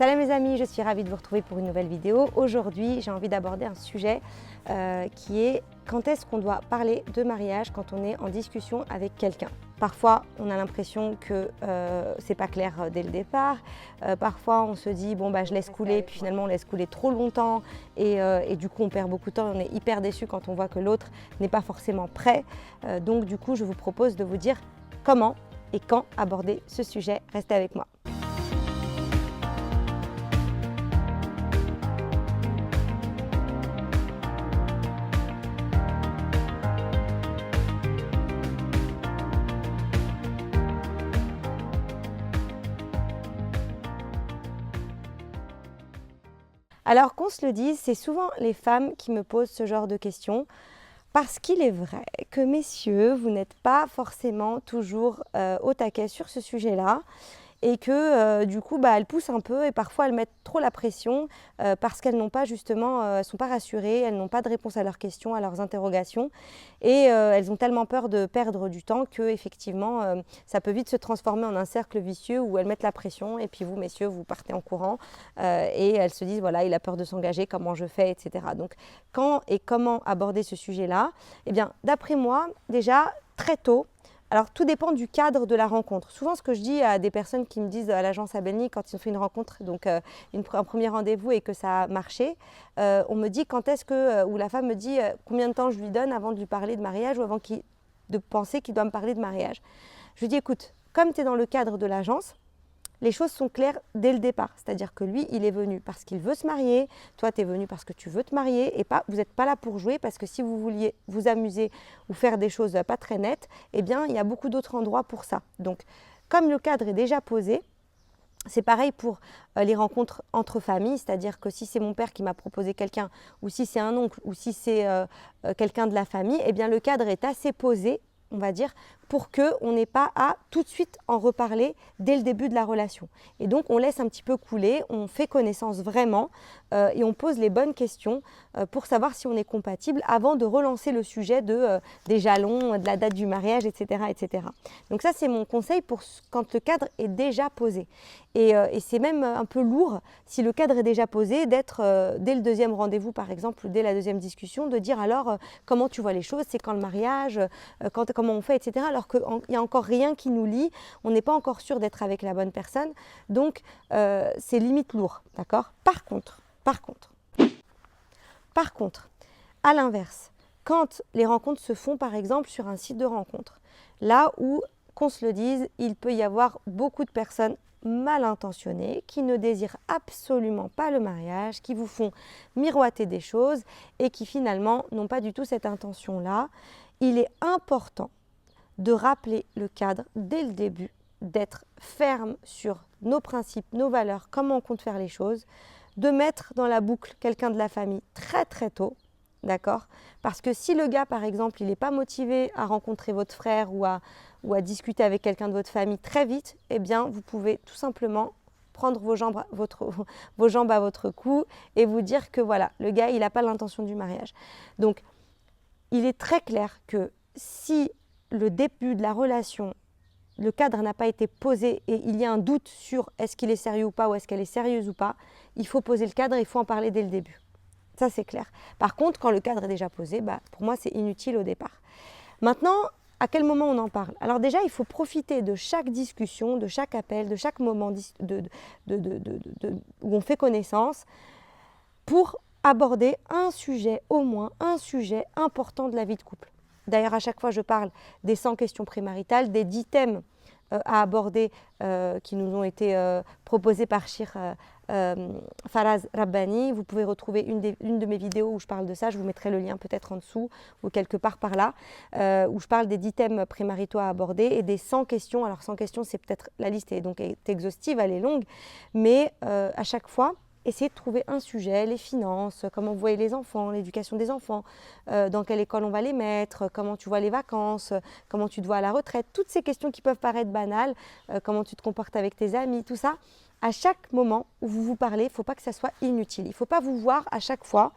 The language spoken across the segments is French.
Salut mes amis, je suis ravie de vous retrouver pour une nouvelle vidéo. Aujourd'hui, j'ai envie d'aborder un sujet qui est quand est-ce qu'on doit parler de mariage quand on est en discussion avec quelqu'un. Parfois, on a l'impression que c'est pas clair dès le départ. Parfois, on se dit bon bah je laisse couler, puis finalement on laisse couler trop longtemps et du coup on perd beaucoup de temps. Et on est hyper déçu quand on voit que l'autre n'est pas forcément prêt. Donc du coup, je vous propose de vous dire comment et quand aborder ce sujet. Restez avec moi. Alors qu'on se le dise, c'est souvent les femmes qui me posent ce genre de questions parce qu'il est vrai que messieurs, vous n'êtes pas forcément toujours au taquet sur ce sujet-là et que du coup, elles poussent un peu et parfois elles mettent trop la pression parce qu'elles n'ont pas justement, elles ne sont pas rassurées, elles n'ont pas de réponse à leurs questions, à leurs interrogations et elles ont tellement peur de perdre du temps que effectivement, ça peut vite se transformer en un cercle vicieux où elles mettent la pression et puis vous, messieurs, vous partez en courant et elles se disent voilà, il a peur de s'engager, comment je fais, etc. Donc, quand et comment aborder ce sujet-là? Eh bien, d'après moi, déjà très tôt. Alors, tout dépend du cadre de la rencontre. Souvent, ce que je dis à des personnes qui me disent à l'agence Abelny, quand ils ont fait une rencontre, donc un premier rendez-vous et que ça a marché, on me dit quand est-ce que, ou la femme me dit combien de temps je lui donne avant de lui parler de mariage ou avant de penser qu'il doit me parler de mariage. Je lui dis écoute, comme tu es dans le cadre de l'agence, les choses sont claires dès le départ. C'est-à-dire que lui, il est venu parce qu'il veut se marier, toi, tu es venu parce que tu veux te marier et pas, vous n'êtes pas là pour jouer parce que si vous vouliez vous amuser ou faire des choses pas très nettes, eh bien, il y a beaucoup d'autres endroits pour ça. Donc, comme le cadre est déjà posé, c'est pareil pour les rencontres entre familles, c'est-à-dire que si c'est mon père qui m'a proposé quelqu'un, ou si c'est un oncle, ou si c'est quelqu'un de la famille, eh bien, le cadre est assez posé, on va dire, pour qu'on n'ait pas à tout de suite en reparler dès le début de la relation. Et donc, on laisse un petit peu couler, on fait connaissance vraiment et on pose les bonnes questions pour savoir si on est compatible avant de relancer le sujet des jalons, de la date du mariage, etc. etc. Donc ça, c'est mon conseil pour quand le cadre est déjà posé. Et c'est même un peu lourd, si le cadre est déjà posé, d'être dès le deuxième rendez-vous, par exemple, ou dès la deuxième discussion, de dire alors comment tu vois les choses, c'est quand le mariage, comment on fait, etc. Alors qu'il n'y a encore rien qui nous lie, on n'est pas encore sûr d'être avec la bonne personne, donc c'est limite lourd, d'accord ? Par contre, à l'inverse, quand les rencontres se font par exemple sur un site de rencontre, là où, qu'on se le dise, il peut y avoir beaucoup de personnes mal intentionnées qui ne désirent absolument pas le mariage, qui vous font miroiter des choses et qui finalement n'ont pas du tout cette intention-là, il est important de rappeler le cadre dès le début, d'être ferme sur nos principes, nos valeurs, comment on compte faire les choses, de mettre dans la boucle quelqu'un de la famille très très tôt, d'accord ? Parce que si le gars, par exemple, il n'est pas motivé à rencontrer votre frère ou à discuter avec quelqu'un de votre famille très vite, eh bien, vous pouvez tout simplement prendre vos jambes à votre cou et vous dire que voilà, le gars, il n'a pas l'intention du mariage. Donc, il est très clair que si le début de la relation, le cadre n'a pas été posé et il y a un doute sur est-ce qu'il est sérieux ou pas ou est-ce qu'elle est sérieuse ou pas, il faut poser le cadre et il faut en parler dès le début. Ça, c'est clair. Par contre, quand le cadre est déjà posé, pour moi, c'est inutile au départ. Maintenant, à quel moment on en parle? Alors déjà, il faut profiter de chaque discussion, de chaque appel, de chaque moment où on fait connaissance pour aborder un sujet, au moins un sujet important de la vie de couple. D'ailleurs, à chaque fois, je parle des 100 questions prémaritales, des 10 thèmes à aborder qui nous ont été proposés par Cheikh Faraz Rabbani. Vous pouvez retrouver une de mes vidéos où je parle de ça. Je vous mettrai le lien peut-être en dessous ou quelque part par là, où je parle des 10 thèmes prémaritaux à aborder et des 100 questions. Alors 100 questions, c'est peut-être, la liste est donc exhaustive, elle est longue, mais à chaque fois, essayez de trouver un sujet, les finances, comment vous voyez les enfants, l'éducation des enfants, dans quelle école on va les mettre, comment tu vois les vacances, comment tu te vois à la retraite, toutes ces questions qui peuvent paraître banales, comment tu te comportes avec tes amis, tout ça. À chaque moment où vous vous parlez, il ne faut pas que ça soit inutile. Il ne faut pas vous voir à chaque fois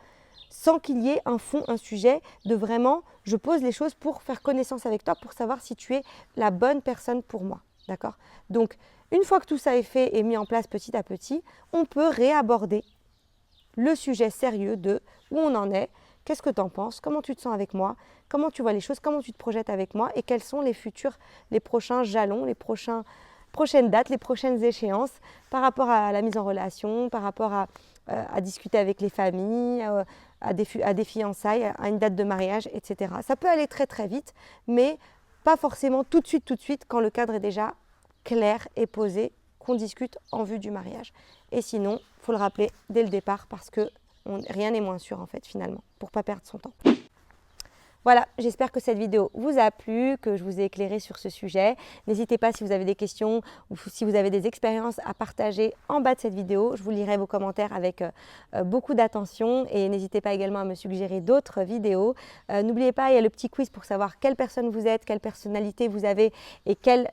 sans qu'il y ait un fond, un sujet de vraiment, je pose les choses pour faire connaissance avec toi, pour savoir si tu es la bonne personne pour moi. D'accord ? Donc, Une fois que tout ça est fait et mis en place petit à petit, on peut réaborder le sujet sérieux de où on en est, qu'est-ce que tu en penses, comment tu te sens avec moi, comment tu vois les choses, comment tu te projettes avec moi et quels sont les prochains jalons, prochaines dates, les prochaines échéances par rapport à la mise en relation, par rapport à discuter avec les familles, à des fiançailles, à une date de mariage, etc. Ça peut aller très très vite, mais pas forcément tout de suite quand le cadre est déjà clair et posé, qu'on discute en vue du mariage. Et sinon, il faut le rappeler dès le départ parce que rien n'est moins sûr en fait finalement, pour ne pas perdre son temps. Voilà, j'espère que cette vidéo vous a plu, que je vous ai éclairé sur ce sujet. N'hésitez pas si vous avez des questions ou si vous avez des expériences à partager en bas de cette vidéo. Je vous lirai vos commentaires avec beaucoup d'attention et n'hésitez pas également à me suggérer d'autres vidéos. N'oubliez pas, il y a le petit quiz pour savoir quelle personne vous êtes, quelle personnalité vous avez et quel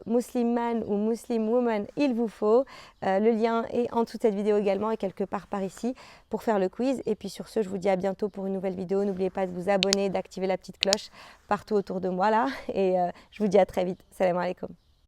Muslim man ou Muslim woman il vous faut. Le lien est en dessous de cette vidéo également et quelque part par ici pour faire le quiz. Et puis sur ce, je vous dis à bientôt pour une nouvelle vidéo. N'oubliez pas de vous abonner, d'activer la petite cloche partout autour de moi là. Et je vous dis à très vite. Salam alaikum.